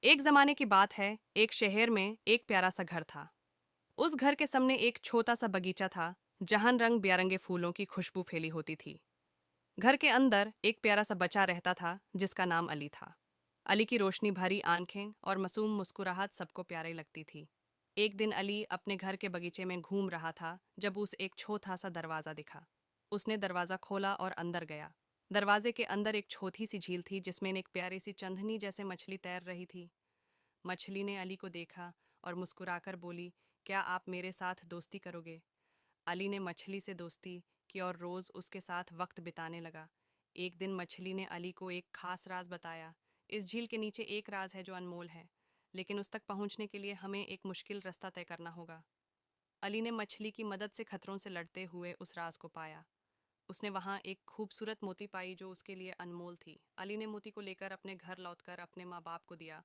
एक जमाने की बात है, एक शहर में एक प्यारा सा घर था। उस घर के सामने एक छोटा सा बगीचा था, जहां रंग बिरंगे फूलों की खुशबू फैली होती थी। घर के अंदर एक प्यारा सा बच्चा रहता था, जिसका नाम अली था। अली की रोशनी भरी आंखें और मासूम मुस्कुराहट सबको प्यारी लगती थी। एक दिन अली अपने घर के बगीचे में घूम रहा था, जब उसे एक छोटा सा दरवाजा दिखा। उसने दरवाजा खोला और अंदर गया। दरवाजे के अंदर एक छोटी सी झील थी, जिसमें एक प्यारी सी चंदनी जैसे मछली तैर रही थी। मछली ने अली को देखा और मुस्कुराकर बोली, क्या आप मेरे साथ दोस्ती करोगे? अली ने मछली से दोस्ती की और रोज उसके साथ वक्त बिताने लगा। एक दिन मछली ने अली को एक खास राज बताया। इस झील के नीचे एक राज है जो अनमोल है, लेकिन उस तक पहुंचने के लिए हमें एक मुश्किल रास्ता तय करना होगा। अली ने मछली की मदद से खतरों से लड़ते हुए उस राज को पाया। उसने वहां एक खूबसूरत मोती पाई जो उसके लिए अनमोल थी। अली ने मोती को लेकर अपने घर लौटकर अपने माँ बाप को दिया